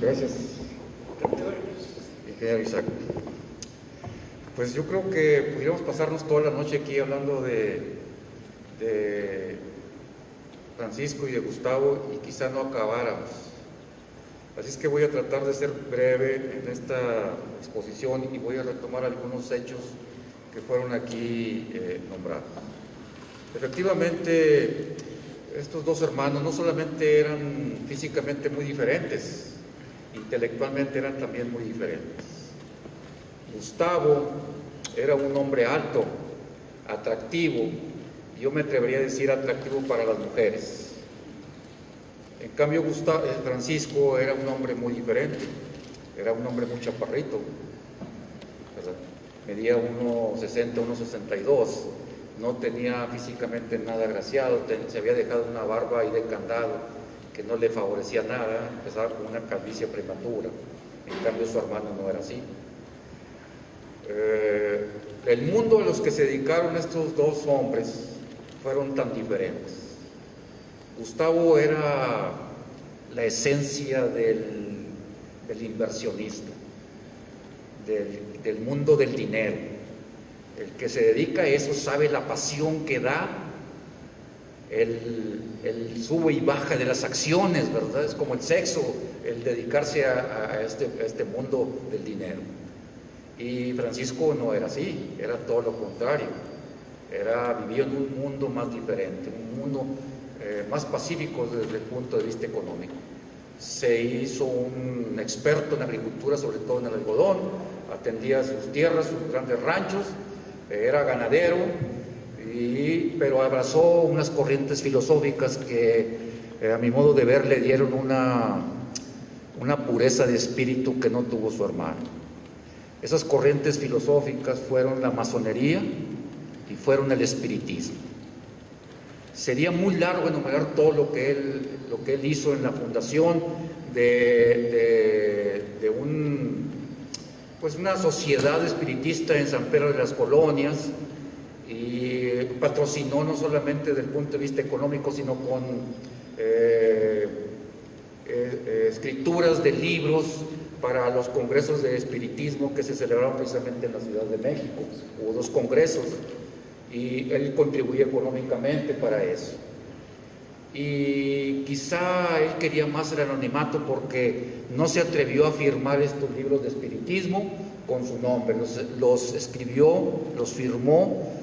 gracias, ingeniero Isaac. Pues yo creo que pudiéramos pasarnos toda la noche aquí hablando de Francisco y de Gustavo y quizá no acabáramos. Así es que voy a tratar de ser breve en esta exposición y voy a retomar algunos hechos que fueron aquí nombrados. Efectivamente, estos dos hermanos no solamente eran físicamente muy diferentes, intelectualmente eran también muy diferentes. Gustavo era un hombre alto, atractivo, y yo me atrevería a decir atractivo para las mujeres. En cambio, Francisco era un hombre muy diferente, era un hombre muy chaparrito, ¿verdad? Medía 1,60, 1,62, no tenía físicamente nada agraciado, se había dejado una barba ahí de candado que no le favorecía nada, empezaba con una calvicie prematura. En cambio, su hermano no era así. El mundo a los que se dedicaron estos dos hombres fueron tan diferentes. Gustavo era la esencia del inversionista, del mundo del dinero. El que se dedica a eso sabe la pasión que da el sube y baja de las acciones, ¿verdad? Es como el sexo, el dedicarse a este mundo del dinero. Y Francisco no era así, era todo lo contrario. Vivía en un mundo más diferente, un mundo más pacífico desde el punto de vista económico. Se hizo un experto en agricultura, sobre todo en el algodón, atendía sus tierras, sus grandes ranchos, era ganadero, pero abrazó unas corrientes filosóficas que a mi modo de ver le dieron una pureza de espíritu que no tuvo su hermano. Esas corrientes filosóficas fueron la masonería y fueron el espiritismo. Sería muy largo enumerar todo lo que él hizo en la fundación de una sociedad espiritista en San Pedro de las Colonias, y patrocinó no solamente desde el punto de vista económico, sino con escrituras de libros para los congresos de espiritismo que se celebraron precisamente en la Ciudad de México. Hubo 2 congresos y él contribuía económicamente para eso. Y quizá él quería más el anonimato porque no se atrevió a firmar estos libros de espiritismo con su nombre. Los escribió, los firmó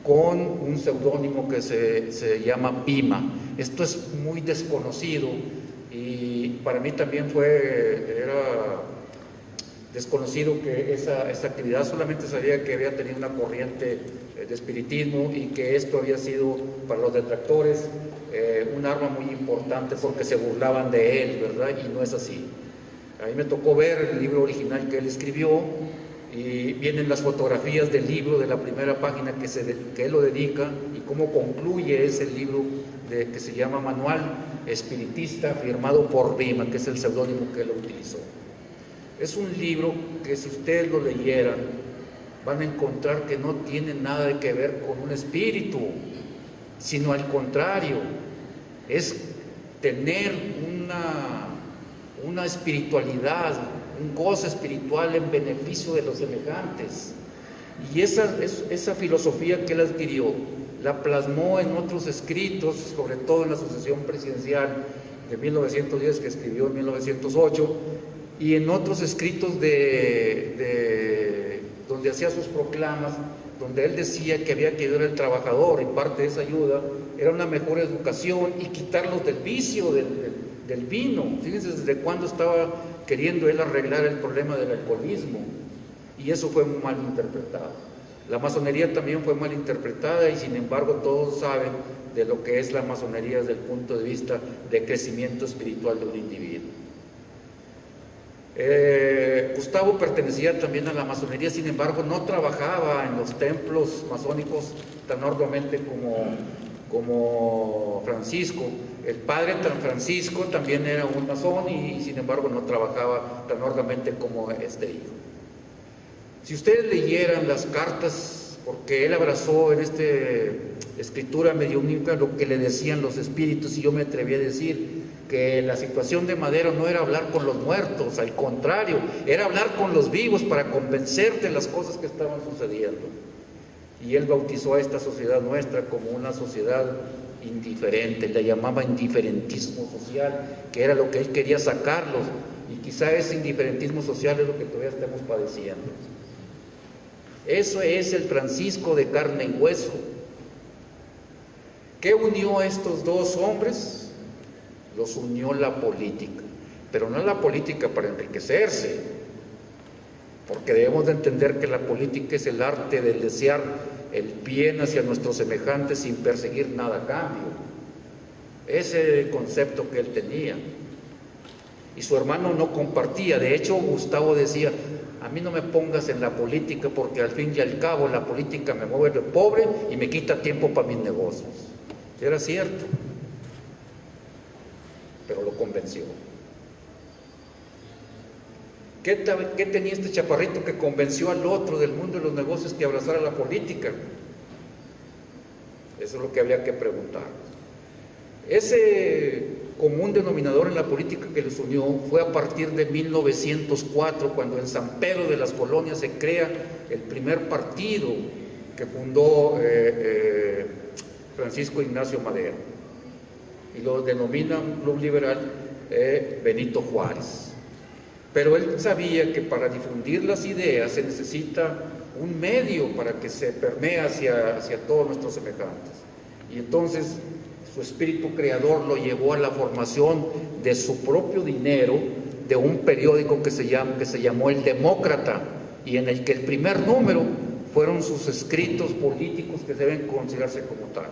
con un seudónimo que se llama Pima. Esto es muy desconocido y para mí también era desconocido que esa actividad. Solamente sabía que había tenido una corriente de espiritismo y que esto había sido para los detractores un arma muy importante porque se burlaban de él, ¿verdad? Y no es así. A mí me tocó ver el libro original que él escribió y vienen las fotografías del libro, de la primera página que él lo dedica, y cómo concluye ese libro que se llama Manual Espiritista, firmado por Bima, que es el seudónimo que él utilizó. Es un libro que si ustedes lo leyeran van a encontrar que no tiene nada que ver con un espíritu, sino al contrario, es tener una espiritualidad, un gozo espiritual en beneficio de los semejantes. Y esa filosofía que él adquirió la plasmó en otros escritos, sobre todo en la sucesión presidencial de 1910 que escribió en 1908, y en otros escritos donde hacía sus proclamas, donde él decía que había que ayudar al trabajador, y parte de esa ayuda era una mejor educación y quitarlos del vicio del vino. Fíjense desde cuándo estaba queriendo él arreglar el problema del alcoholismo, y eso fue muy mal interpretado. La masonería también fue mal interpretada, y sin embargo todos saben de lo que es la masonería desde el punto de vista de crecimiento espiritual de un individuo. Gustavo pertenecía también a la masonería, sin embargo no trabajaba en los templos masónicos tan arduamente como Francisco. El padre Francisco también era un masón y sin embargo no trabajaba tan arduamente como este hijo. Si ustedes leyeran las cartas, porque él abrazó en esta escritura mediúnica lo que le decían los espíritus, y yo me atreví a decir que la situación de Madero no era hablar con los muertos, al contrario, era hablar con los vivos para convencer de las cosas que estaban sucediendo. Y él bautizó a esta sociedad nuestra como una sociedad indiferente, le llamaba indiferentismo social, que era lo que él quería sacarlos, y quizá ese indiferentismo social es lo que todavía estamos padeciendo. Eso es el Francisco de carne y hueso. ¿Qué unió a estos dos hombres? Los unió la política, pero no la política para enriquecerse, porque debemos de entender que la política es el arte del desear el bien hacia nuestros semejantes sin perseguir nada a cambio. Ese era el concepto que él tenía. Y su hermano no compartía. De hecho, Gustavo decía: a mí no me pongas en la política porque al fin y al cabo la política me mueve de pobre y me quita tiempo para mis negocios. Y era cierto, pero lo convenció. ¿Qué tenía este chaparrito que convenció al otro del mundo de los negocios que abrazara la política? Eso es lo que habría que preguntar. Ese común denominador en la política que los unió fue a partir de 1904, cuando en San Pedro de las Colonias se crea el primer partido que fundó Francisco Ignacio Madero, y lo denomina un club liberal Benito Juárez. Pero él sabía que para difundir las ideas se necesita un medio para que se permee hacia todos nuestros semejantes. Y entonces su espíritu creador lo llevó a la formación de su propio dinero, de un periódico que se llamó El Demócrata, y en el que el primer número fueron sus escritos políticos que deben considerarse como tal.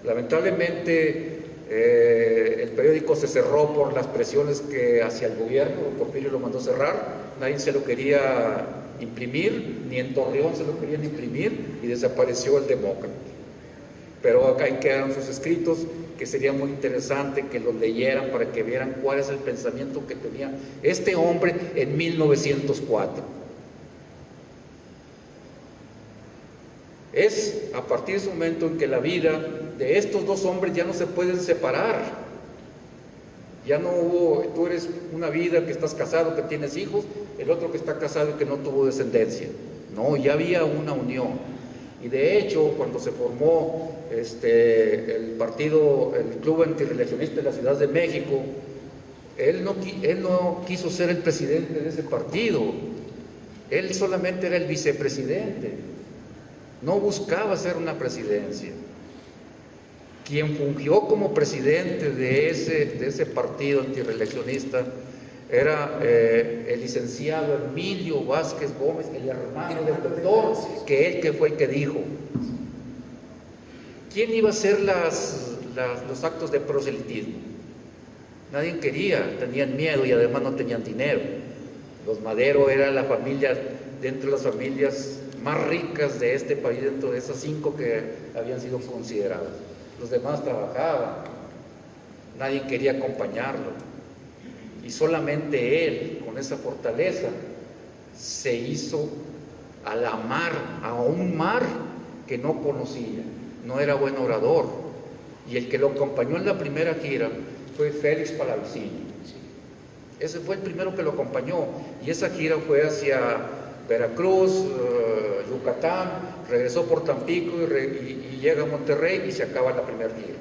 Lamentablemente el periódico se cerró por las presiones que hacia el gobierno. Porfirio lo mandó cerrar, nadie se lo quería imprimir, ni en Torreón se lo querían imprimir, y desapareció El Demócrata. Pero acá ahí quedaron sus escritos, que sería muy interesante que los leyeran para que vieran cuál es el pensamiento que tenía este hombre en 1904. Es a partir de ese momento en que la vida de estos dos hombres ya no se pueden separar. Ya no hubo, tú eres una vida que estás casado, que tienes hijos, el otro que está casado y que no tuvo descendencia. No, ya había una unión. Y de hecho, cuando se formó el partido, el Club Antirreeleccionista de la Ciudad de México, él no quiso ser el presidente de ese partido. Él solamente era el vicepresidente. No buscaba ser una presidencia. Quien fungió como presidente de ese partido antirreeleccionista era el licenciado Emilio Vázquez Gómez, el hermano del doctor, que fue el que dijo. ¿Quién iba a hacer los actos de proselitismo? Nadie quería, tenían miedo y además no tenían dinero. Los Madero era la familia, dentro de las familias más ricas de este país, dentro de esas 5 que habían sido consideradas. Los demás trabajaban, nadie quería acompañarlo, y solamente él, con esa fortaleza, se hizo a la mar, a un mar que no conocía. No era buen orador, y el que lo acompañó en la primera gira fue Félix Palavicini. Ese fue el primero que lo acompañó, y esa gira fue hacia Veracruz, Yucatán, regresó por Tampico y llega a Monterrey y se acaba la primera gira.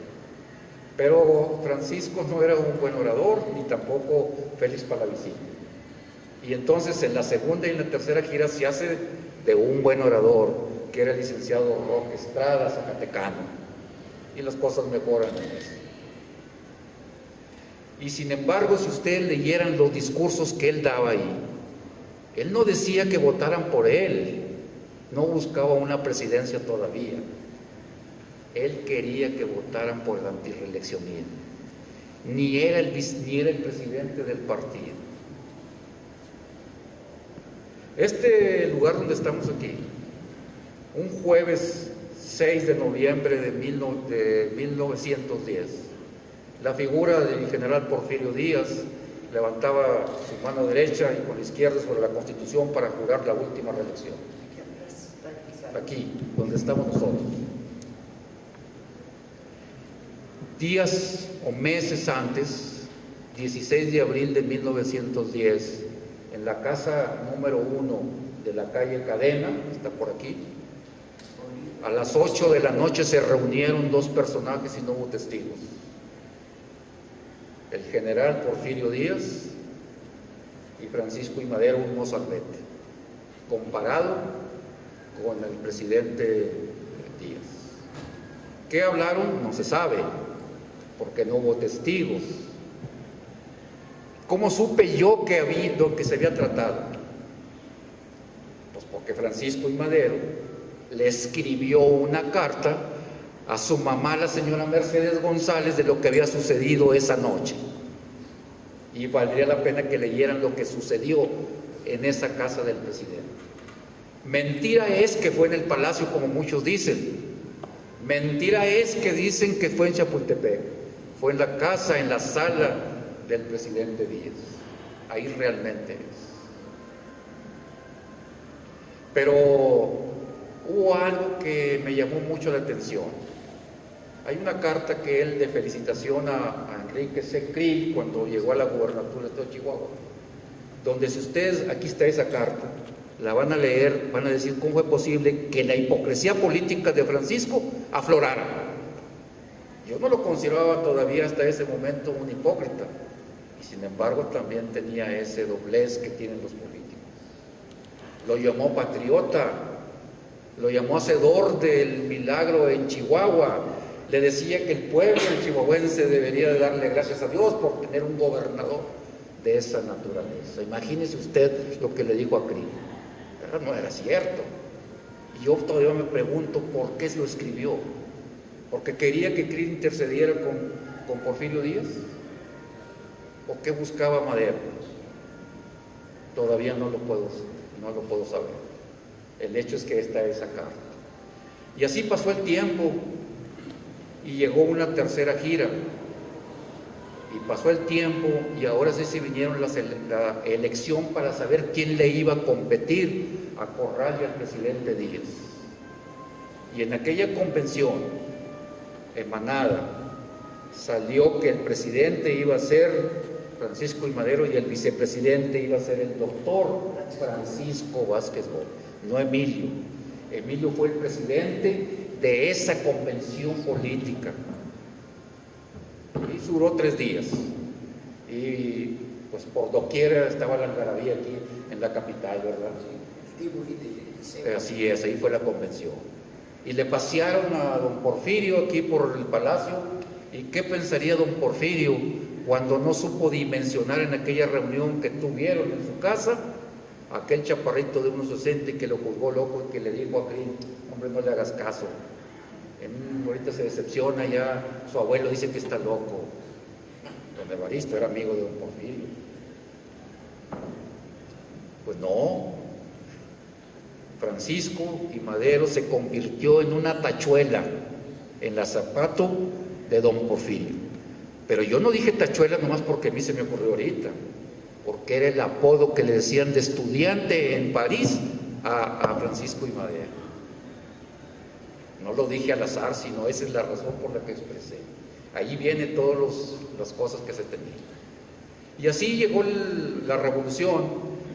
Pero Francisco no era un buen orador, ni tampoco Félix Palavicini. Y entonces en la segunda y en la tercera gira se hace de un buen orador, que era el licenciado Roque Estrada, zacatecano. Y las cosas mejoran en eso. Y sin embargo, si ustedes leyeran los discursos que él daba ahí, él no decía que votaran por él, no buscaba una presidencia todavía. Él quería que votaran por el antirreeleccionismo. Ni era el presidente del partido. Este lugar donde estamos aquí, un jueves 6 de noviembre de 1910, la figura del general Porfirio Díaz levantaba su mano derecha y con la izquierda sobre la Constitución para jurar la última reelección. Aquí, donde estamos nosotros. Días o meses antes, 16 de abril de 1910, en la casa número 1 de la calle Cadena, está por aquí, a las 8 de la noche se reunieron dos personajes y no hubo testigos. El general Porfirio Díaz y Francisco I. Madero, un mozalbete, comparado con el presidente Díaz. ¿Qué hablaron? No se sabe, porque no hubo testigos. ¿Cómo supe yo que se había tratado? Pues porque Francisco I. Madero le escribió una carta a su mamá, la señora Mercedes González, de lo que había sucedido esa noche. Y valdría la pena que leyeran lo que sucedió en esa casa del presidente. Mentira es que fue en el Palacio, como muchos dicen. Mentira es que dicen que fue en Chapultepec. Fue en la casa, en la sala del presidente Díaz. Ahí realmente es. Pero hubo algo que me llamó mucho la atención. Hay una carta que él de felicitación a Enrique C. Krill cuando llegó a la gubernatura del estado de Chihuahua, donde si ustedes, aquí está esa carta, la van a leer, van a decir cómo fue posible que la hipocresía política de Francisco aflorara. Yo no lo consideraba todavía hasta ese momento un hipócrita, y sin embargo también tenía ese doblez que tienen los políticos. Lo llamó patriota, lo llamó hacedor del milagro en Chihuahua, le decía que el pueblo chihuahuense debería de darle gracias a Dios por tener un gobernador de esa naturaleza. Imagínese usted lo que le dijo a Krill. Pero no era cierto. Y yo todavía me pregunto por qué se lo escribió. ¿Porque quería que Krill intercediera con Porfirio Díaz? ¿O qué buscaba Madero? Todavía no lo puedo saber. El hecho es que está esa carta. Y así pasó el tiempo y llegó una tercera gira. Y pasó el tiempo y ahora sí se vinieron la elección para saber quién le iba a competir a Corral y al presidente Díaz. Y en aquella convención emanada salió que el presidente iba a ser Francisco I. Madero y el vicepresidente iba a ser el doctor Francisco Vázquez Gómez, no Emilio. Emilio fue el presidente de esa convención política. Y duró 3 días. Y pues por doquier estaba la algarabía aquí en la capital, ¿verdad? Así es, ahí fue la convención. Y le pasearon a don Porfirio aquí por el palacio. ¿Y qué pensaría don Porfirio cuando no supo dimensionar en aquella reunión que tuvieron en su casa aquel chaparrito de 1.60 que lo juzgó loco y que le dijo a Krill: hombre, no le hagas caso, ahorita se decepciona, ya su abuelo dice que está loco? Don Evaristo era amigo de don Porfirio. Pues no, Francisco I. Madero se convirtió en una tachuela en la zapato de don Porfirio. Pero yo no dije tachuela nomás porque a mí se me ocurrió ahorita, porque era el apodo que le decían de estudiante en París a Francisco I. Madero. No lo dije al azar, sino esa es la razón por la que expresé. Allí vienen todas las cosas que se tenían. Y así llegó la revolución,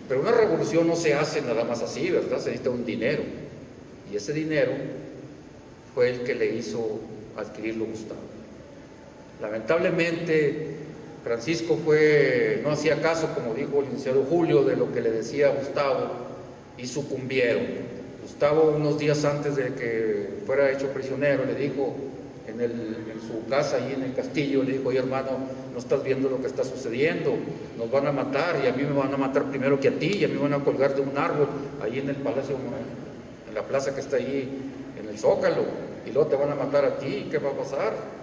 pero una revolución no se hace nada más así, ¿verdad? Se necesita un dinero. Y ese dinero fue el que le hizo adquirirlo Gustavo. Lamentablemente, Francisco no hacía caso, como dijo el licenciado Julio, de lo que le decía Gustavo, y sucumbieron. Gustavo, unos días antes de que fuera hecho prisionero, le dijo en su casa, ahí en el castillo, le dijo: oye, hermano, no estás viendo lo que está sucediendo, nos van a matar, y a mí me van a matar primero que a ti, y a mí me van a colgar de un árbol ahí en el palacio, en la plaza que está ahí en el Zócalo, y luego te van a matar a ti. ¿Qué va a pasar?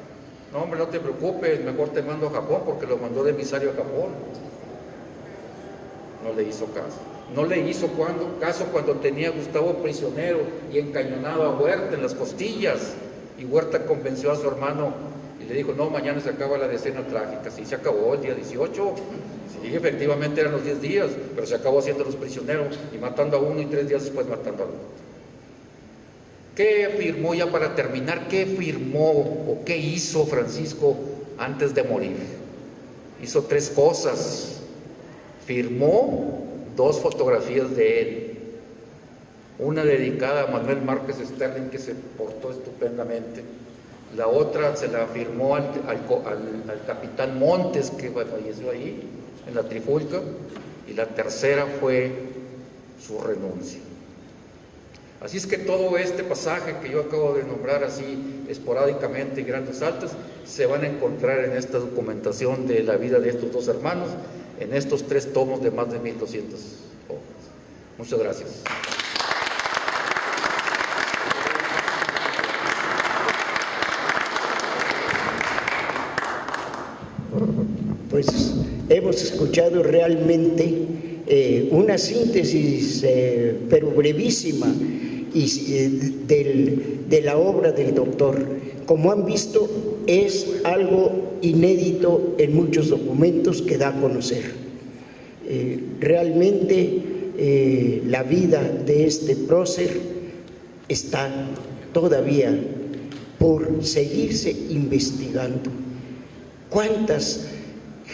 No, hombre, no te preocupes, mejor te mando a Japón, porque lo mandó de emisario a Japón. No le hizo caso. No le hizo caso cuando tenía a Gustavo prisionero y encañonado a Huerta en las costillas, y Huerta convenció a su hermano y le dijo: no, mañana se acaba la decena trágica. Sí, se acabó el día 18. Sí, efectivamente eran los 10 días, pero se acabó haciendo los prisioneros y matando a uno, y 3 días después matando al otro. ¿Qué firmó ya para terminar? ¿Qué firmó o qué hizo Francisco antes de morir? Hizo 3 cosas. Firmó 2 fotografías de él. Una dedicada a Manuel Márquez Sterling, que se portó estupendamente. La otra se la firmó al capitán Montes, que falleció ahí, en la Trifulca. Y la tercera fue su renuncia. Así es que todo este pasaje que yo acabo de nombrar así esporádicamente y grandes saltos se van a encontrar en esta documentación de la vida de estos 2 hermanos, en estos 3 tomos de más de 1200 hojas. Muchas gracias. Pues hemos escuchado realmente una síntesis, pero brevísima, de la obra del doctor. Como han visto, es algo inédito en muchos documentos que da a conocer. Realmente la vida de este prócer está todavía por seguirse investigando. ¿Cuántas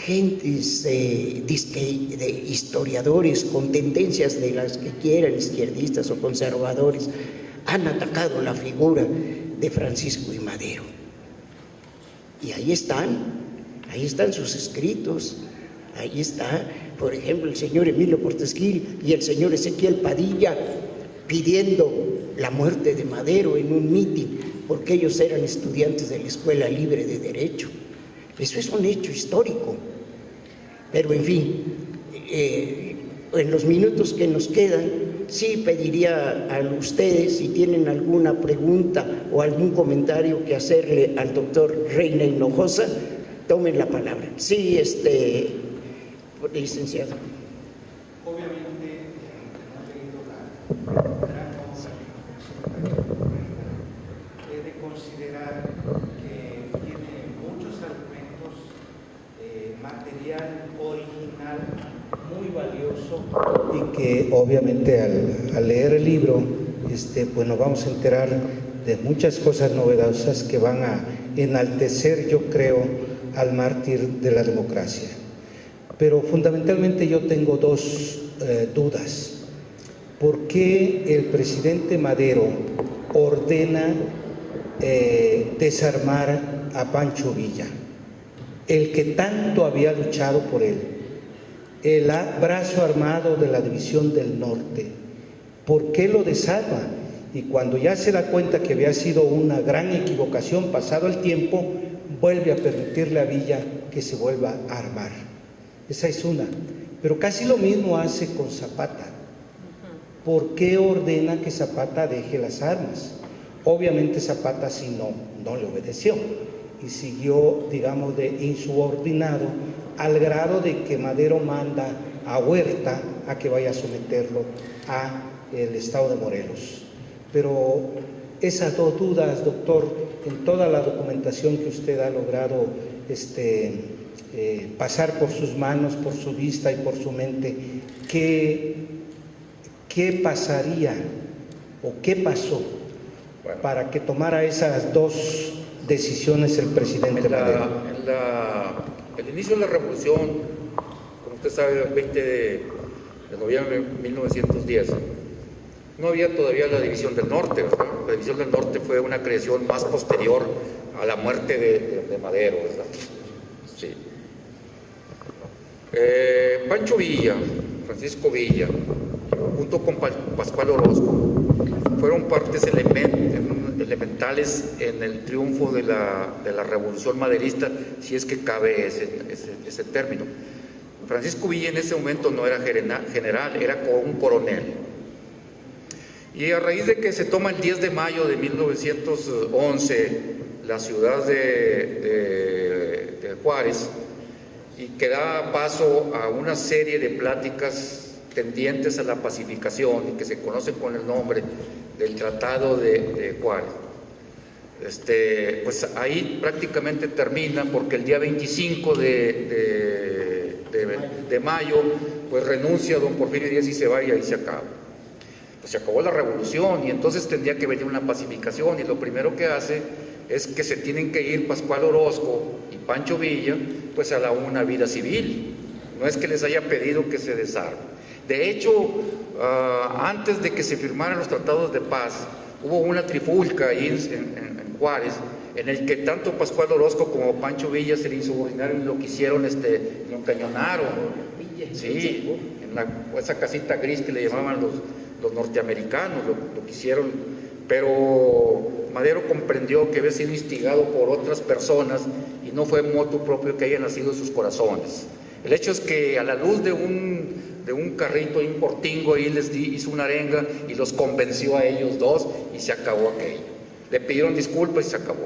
gentes de historiadores con tendencias de las que quieran, izquierdistas o conservadores, han atacado la figura de Francisco I. Madero? Y ahí están sus escritos, ahí está, por ejemplo, el señor Emilio Portes Gil y el señor Ezequiel Padilla pidiendo la muerte de Madero en un mitin, porque ellos eran estudiantes de la Escuela Libre de Derecho. Eso es un hecho histórico. Pero en fin, en los minutos que nos quedan, sí pediría a ustedes, si tienen alguna pregunta o algún comentario que hacerle al doctor Reina Hinojosa, tomen la palabra. Sí, licenciado. Obviamente, hemos leído la gran obra, he de considerar que tiene muchos argumentos, material original muy valioso, y que obviamente al leer el libro pues nos vamos a enterar de muchas cosas novedosas que van a enaltecer, yo creo, al mártir de la democracia. Pero fundamentalmente yo tengo 2 dudas. ¿Por qué el presidente Madero ordena desarmar a Pancho Villa, el que tanto había luchado por él, el brazo armado de la División del Norte? ¿Por qué lo desarma? Y cuando ya se da cuenta que había sido una gran equivocación, pasado el tiempo, vuelve a permitirle a Villa que se vuelva a armar. Esa es una. Pero casi lo mismo hace con Zapata. ¿Por qué ordena que Zapata deje las armas? Obviamente Zapata sí no le obedeció y siguió, digamos, de insubordinado, al grado de que Madero manda a Huerta a que vaya a someterlo al estado de Morelos. Pero esas 2 dudas, doctor, en toda la documentación que usted ha logrado pasar por sus manos, por su vista y por su mente, ¿qué pasaría o qué pasó para que tomara esas 2 decisiones el presidente Madero? El inicio de la revolución, como usted sabe, el 20 de noviembre de 1910, no había todavía la División del Norte, ¿verdad? La División del Norte fue una creación más posterior a la muerte de Madero, ¿verdad? Sí. Pancho Villa, Francisco Villa, junto con Pascual Orozco, fueron partes elementales en el triunfo de la revolución maderista, si es que cabe ese término. Francisco Villa en ese momento no era general, era un coronel. Y a raíz de que se toma el 10 de mayo de 1911 la ciudad de Juárez, y que da paso a una serie de pláticas tendientes a la pacificación y que se conocen con el nombre del Tratado de Juárez. Pues ahí prácticamente termina, porque el día 25 de mayo pues renuncia don Porfirio Díaz y se va, y ahí se acaba. pues se acabó la revolución y entonces tendría que venir una pacificación, y lo primero que hace es que se tienen que ir Pascual Orozco y Pancho Villa pues a una vida civil. No es que les haya pedido que se desarmen. De hecho, antes de que se firmaran los tratados de paz, hubo una trifulca ahí en Juárez, en el que tanto Pascual Orozco como Pancho Villa se le insubordinaron y lo quisieron, lo encañonaron. Sí, en esa casita gris que le llamaban los norteamericanos, lo quisieron, pero Madero comprendió que había sido instigado por otras personas y no fue motu propio que haya nacido en sus corazones. El hecho es que a la luz de un carrito, un portingo, ahí hizo una arenga y los convenció a ellos dos y se acabó aquello. Le pidieron disculpas y se acabó.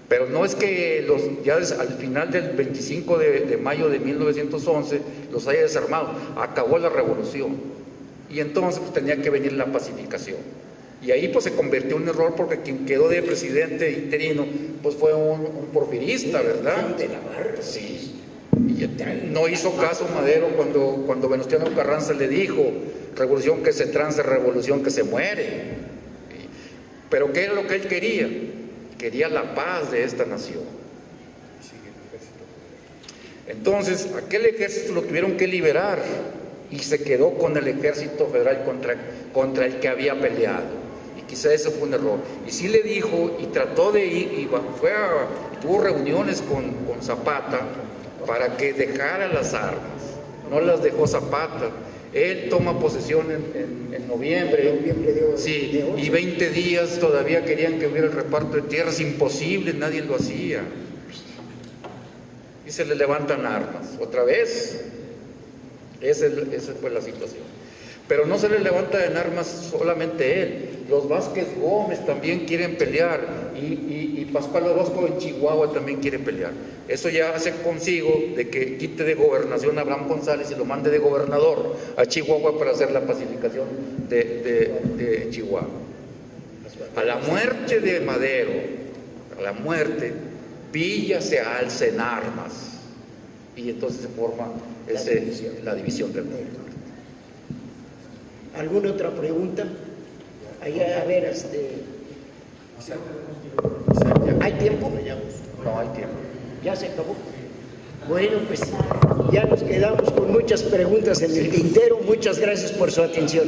Pero no es que ya al final del 25 de mayo de 1911 los haya desarmado, acabó la revolución. Y entonces pues, tenía que venir la pacificación. Y ahí pues se convirtió en un error porque quien quedó de presidente interino pues fue un porfirista, ¿verdad? Sí. Y no hizo caso Madero cuando Venustiano Carranza le dijo: revolución que se tranza, revolución que se muere. Pero ¿qué era lo que él quería? Quería la paz de esta nación. Entonces, aquel ejército lo tuvieron que liberar y se quedó con el ejército federal contra el que había peleado. Y quizá ese fue un error. Y sí le dijo, y trató de ir, y tuvo reuniones con Zapata para que dejara las armas. No las dejó Zapata. Él toma posesión en noviembre, sí, y 20 días todavía querían que hubiera el reparto de tierras. Imposible, nadie lo hacía. Y se le levantan armas, otra vez. Esa fue la situación. Pero no se le levanta en armas solamente él. Los Vázquez Gómez también quieren pelear y Pascual Orozco en Chihuahua también quiere pelear. Eso ya hace consigo de que quite de gobernación a Abraham González y lo mande de gobernador a Chihuahua para hacer la pacificación de Chihuahua. A la muerte de Madero, Villa se alza en armas y entonces se forma la división del norte. ¿Alguna otra pregunta? Allá, a ver, ¿hay tiempo? No hay tiempo. ¿Ya se acabó? Bueno, pues ya nos quedamos con muchas preguntas en el tintero. Muchas gracias por su atención.